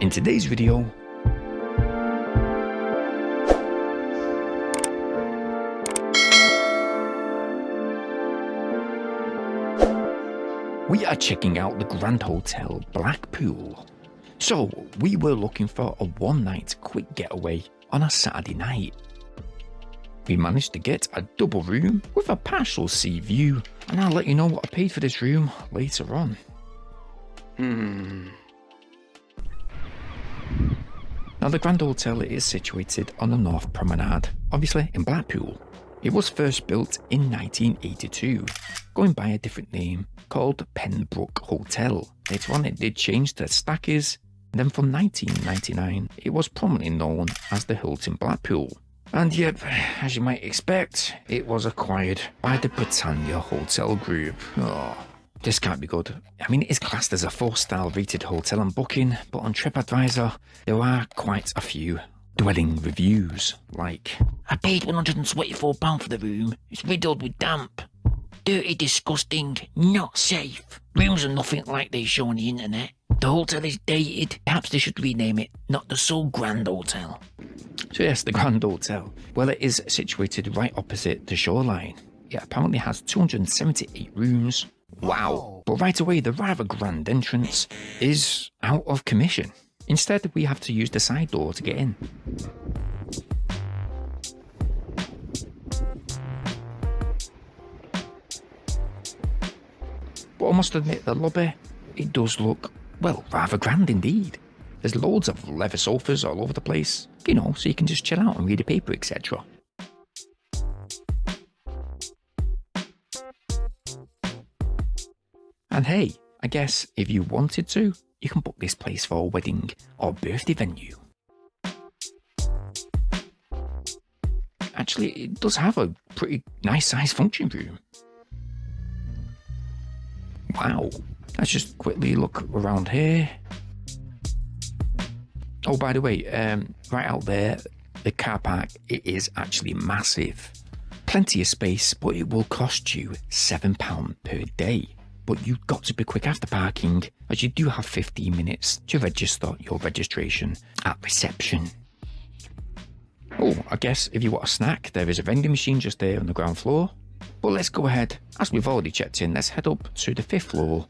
In today's video, we are checking out the Grand Hotel Blackpool. So we were looking for a one-night quick getaway on a Saturday night. We managed to get a double room with a partial sea view, and I'll let you know what I paid for this room later on. Now the Grand Hotel is situated on the North Promenade, obviously in Blackpool. It was first built in 1982, going by a different name called Pembroke Hotel. Later on it did change to Stackers, and then from 1999 it was prominently known as the Hilton Blackpool. And yep, as you might expect, it was acquired by the Britannia Hotel Group. Oh, this can't be good. I mean, it's classed as a 4-star rated hotel on Booking, but on TripAdvisor, there are quite a few dwelling reviews, like, "I paid £124 for the room, it's riddled with damp. Dirty, disgusting, not safe. Rooms are nothing like they show on the internet. The hotel is dated, perhaps they should rename it, not the So Grand Hotel." So yes, the Grand Hotel. Well, it is situated right opposite the shoreline. It apparently has 278 rooms. Wow. But right away, the rather grand entrance is out of commission. Instead, we have to use the side door to get in. But I must admit, the lobby, it does look, well, rather grand indeed. There's loads of leather sofas all over the place, you know, so you can just chill out and read a paper, etc. And hey, I guess if you wanted to, you can book this place for a wedding or birthday venue. Actually, it does have a pretty nice sized function room. Wow, let's just quickly look around here. Oh, by the way, right out there, the car park, it is actually massive. Plenty of space, but it will cost you £7 per day. But you've got to be quick after parking, as you do have 15 minutes to register your registration at reception. Oh, I guess if you want a snack, there is a vending machine just there on the ground floor. But let's go ahead, as we've already checked in, let's head up to the 5th floor.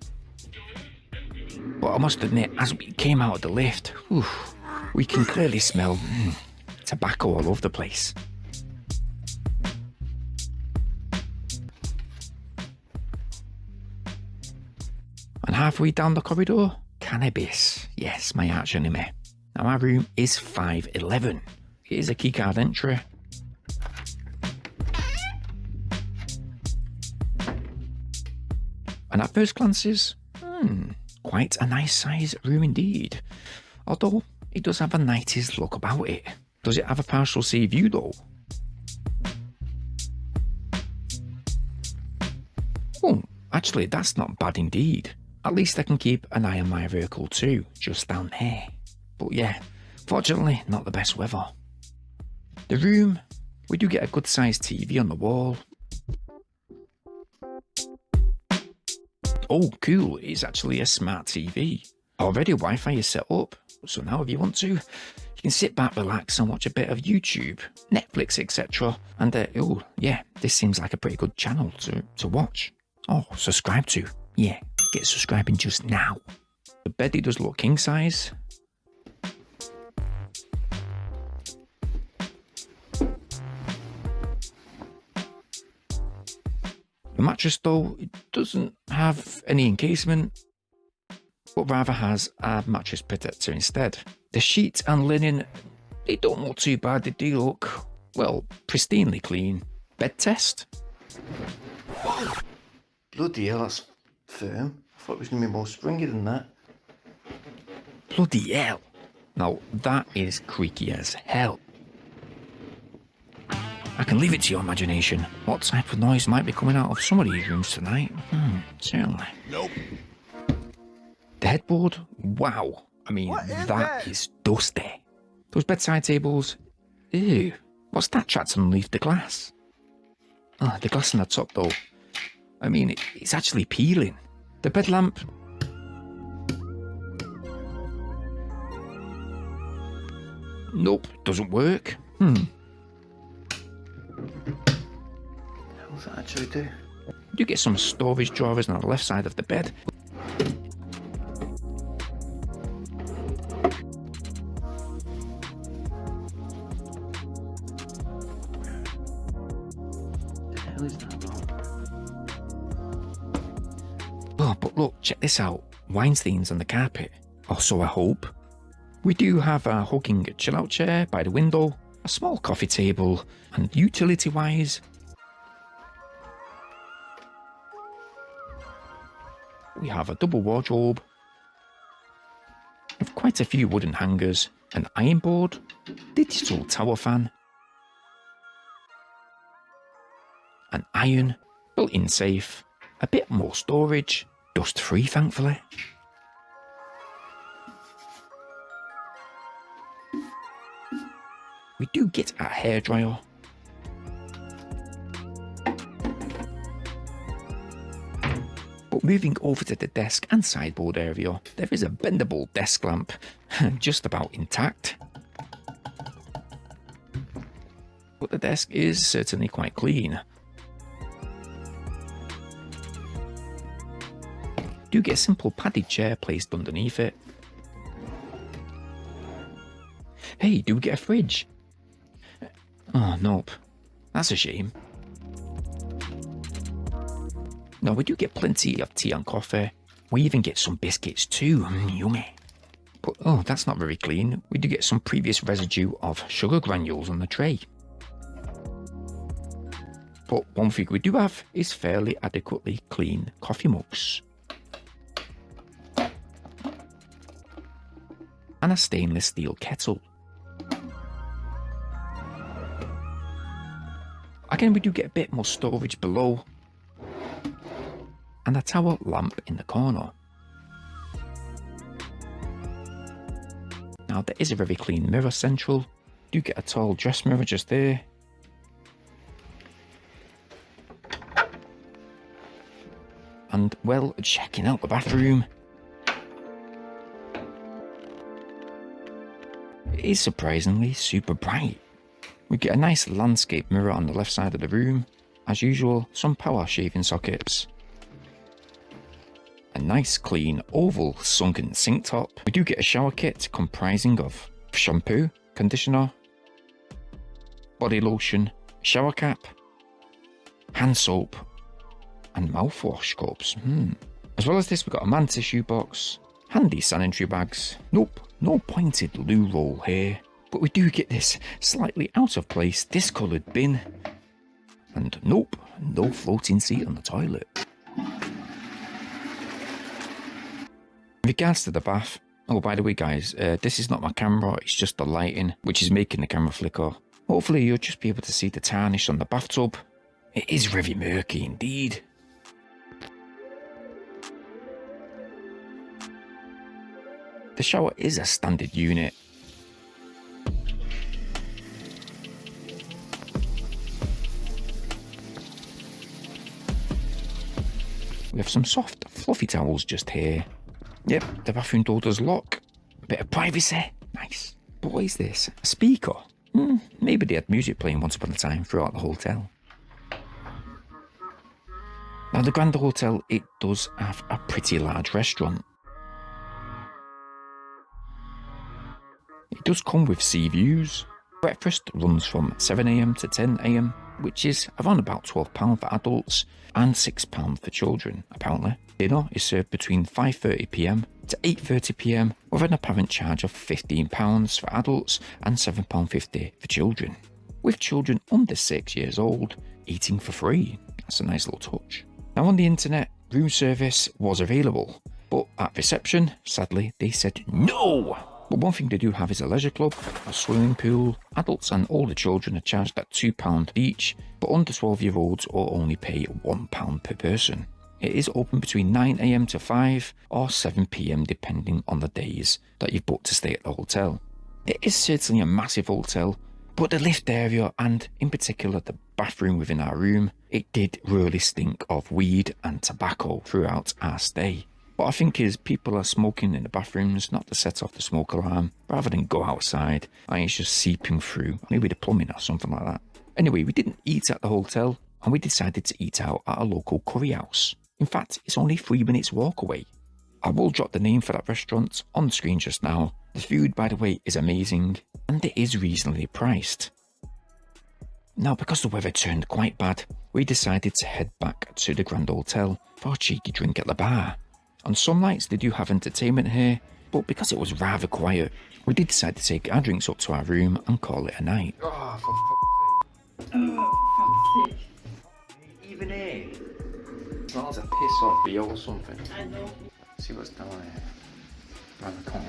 But I must admit, as we came out of the lift, we can clearly smell tobacco all over the place. And halfway down the corridor, cannabis. Yes, my arch enemy. Now my room is 511. It is a keycard entry. And at first glances, quite a nice size room indeed. Although it does have a 90s look about it. Does it have a partial sea view though? Oh, actually that's not bad indeed. At least I can keep an eye on my vehicle too, just down there. But yeah, fortunately not the best weather. The room, we do get a good sized TV on the wall. Oh cool, it's actually a smart TV. Already Wi-Fi is set up, so now if you want to, you can sit back, relax and watch a bit of YouTube, Netflix, etc. And oh yeah, this seems like a pretty good channel to watch. Oh, subscribe to. Yeah, get subscribing just now. The bed, it does look king size. The mattress though, it doesn't have any encasement, but rather has a mattress protector instead. The sheets and linen, they don't look too bad, they do look, well, pristinely clean. Bed test. Bloody hell, that's firm. I thought it was going to be more springy than that. Bloody hell. Now, that is creaky as hell. I can leave it to your imagination. What type of noise might be coming out of some of these rooms tonight? Certainly. Nope. The headboard, wow. I mean, that is dusty. Those bedside tables, ew. What's that trapped underneath the glass? Ah, the glass on the top though. I mean, it's actually peeling. The bed lamp, Nope, doesn't work. What's that actually do? You get some storage drawers on the left side of the bed. What the hell is that about? Oh, but look, check this out. Wine stains on the carpet. Or so I hope. We do have a hugging chill-out chair by the window, a small coffee table, and utility-wise, we have a double wardrobe with quite a few wooden hangers, an iron board, digital tower fan, an iron, built-in safe, a bit more storage, dust-free thankfully. We do get a hairdryer. But moving over to the desk and sideboard area, there is a bendable desk lamp, just about intact. But the desk is certainly quite clean. Do get a simple padded chair placed underneath it. Hey, do we get a fridge? Oh, nope. That's a shame. No, we do get plenty of tea and coffee. We even get some biscuits too. Yummy. But oh, that's not very clean. We do get some previous residue of sugar granules on the tray. But one thing we do have is fairly adequately clean coffee mugs. And a stainless steel kettle. Again, we do get a bit more storage below. And a tower lamp in the corner. Now there is a very clean mirror central. Do get a tall dress mirror just there. And well, checking out the bathroom. It is surprisingly super bright. We get a nice landscape mirror on the left side of the room. As usual, some power shaving sockets. A nice clean oval sunken sink top. We do get a shower kit comprising of shampoo, conditioner, body lotion, shower cap, hand soap and mouthwash cups. As well as this, we've got a man tissue box, handy sanitary bags. Nope, no pointed loo roll here. But we do get this slightly out of place discoloured bin. And nope, no floating seat on the toilet. In regards to the bath, oh by the way guys, this is not my camera, it's just the lighting which is making the camera flicker. Hopefully you'll just be able to see the tarnish on the bathtub. It is very murky indeed. The shower is a standard unit. We have some soft, fluffy towels just here. Yep, the bathroom door does lock. A bit of privacy. Nice. But what is this? A speaker? Maybe they had music playing once upon a time throughout the hotel. Now the Grand Hotel, it does have a pretty large restaurant. It does come with sea views. Breakfast runs from 7 AM to 10 AM, which is around about £12 for adults and £6 for children, apparently. Dinner is served between 5:30 PM to 8:30 PM with an apparent charge of £15 for adults and £7.50 for children. With children under 6 years old, eating for free. That's a nice little touch. Now on the internet, room service was available, but at reception, sadly, they said no! But one thing they do have is a leisure club, a swimming pool. Adults and older children are charged at £2 each, but under 12-year-olds will only pay £1 per person. It is open between 9 AM to 5 or 7 PM depending on the days that you've booked to stay at the hotel. It is certainly a massive hotel, but the lift area and in particular the bathroom within our room, it did really stink of weed and tobacco throughout our stay. What I think is people are smoking in the bathrooms not to set off the smoke alarm rather than go outside and it's just seeping through, maybe the plumbing or something like that. Anyway, we didn't eat at the hotel and we decided to eat out at a local curry house. In fact, it's only 3 minutes walk away. I will drop the name for that restaurant on the screen just now. The food, by the way, is amazing and it is reasonably priced. Now, because the weather turned quite bad, we decided to head back to the Grand Hotel for a cheeky drink at the bar. On some nights they do have entertainment here, but because it was rather quiet, we did decide to take our drinks up to our room and call it a night. Oh, for fuck's sake. Oh, fuck's sake. Even here. Smells a piss off BO or something. I know. See what's down here. Around the corner.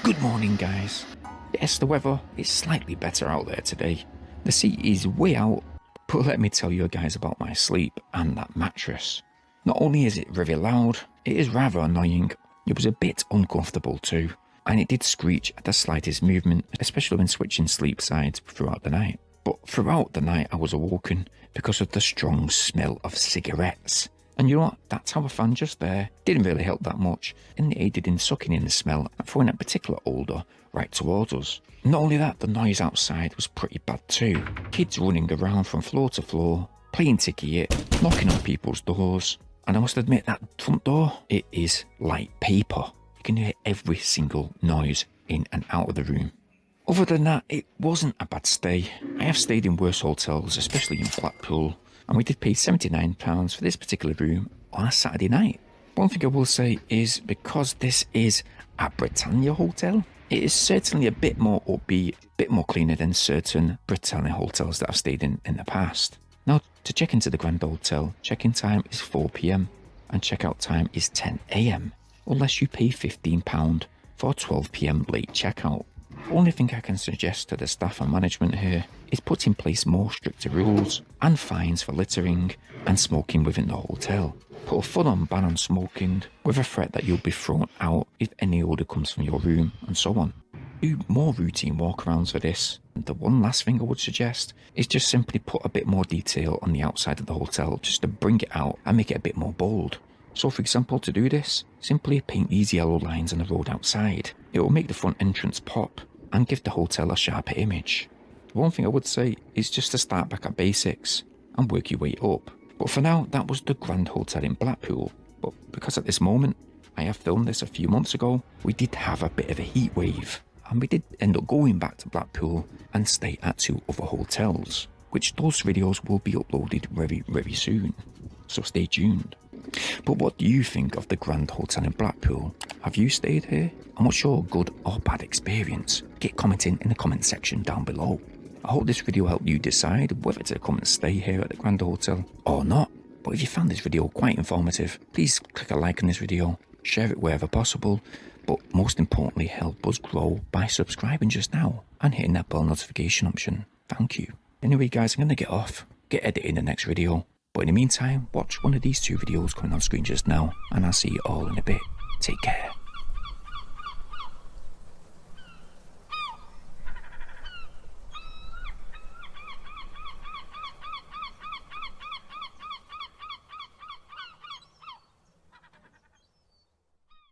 Good morning, guys. Yes, the weather is slightly better out there today. The sea is way out, but let me tell you guys about my sleep and that mattress. Not only is it very loud, it is rather annoying. It was a bit uncomfortable too, and it did screech at the slightest movement, especially when switching sleep sides throughout the night. But throughout the night I was awoken because of the strong smell of cigarettes. And you know what, that tower fan just there didn't really help that much, and it aided in sucking in the smell and throwing that particular odour right towards us. Not only that, the noise outside was pretty bad too. Kids running around from floor to floor, playing ticky-it, knocking on people's doors. And I must admit, that front door, it is like paper. You can hear every single noise in and out of the room. Other than that, it wasn't a bad stay. I have stayed in worse hotels, especially in Blackpool, and we did pay £79 for this particular room on a Saturday night. One thing I will say is, because this is a Britannia hotel, it is certainly a bit more upbeat, a bit more cleaner than certain Britannia hotels that I've stayed in the past. Now, to check into the Grand Hotel, check-in time is 4 PM and check-out time is 10 AM, unless you pay £15 for 12 PM late checkout. The only thing I can suggest to the staff and management here is put in place more stricter rules and fines for littering and smoking within the hotel. Put a full-on ban on smoking with a threat that you'll be thrown out if any odour comes from your room, and so on. Do more routine walkarounds for this. And the one last thing I would suggest is just simply put a bit more detail on the outside of the hotel just to bring it out and make it a bit more bold. So for example, to do this, simply paint these yellow lines on the road outside. It will make the front entrance pop and give the hotel a sharper image. One thing I would say is just to start back at basics and work your way up. But for now, that was the Grand Hotel in Blackpool. But because at this moment, I have filmed this a few months ago, we did have a bit of a heat wave. And we did end up going back to Blackpool and stay at 2 other hotels, which those videos will be uploaded very, very soon. So stay tuned. But what do you think of the Grand Hotel in Blackpool? Have you stayed here? And what's your good or bad experience? Get commenting in the comment section down below. I hope this video helped you decide whether to come and stay here at the Grand Hotel or not. But if you found this video quite informative, please click a like on this video, share it wherever possible, but most importantly help us grow by subscribing just now and hitting that bell notification option. Thank you. Anyway guys, I'm going to get off, get editing the next video. But in the meantime, watch one of these 2 videos coming on screen just now, and I'll see you all in a bit. Take care.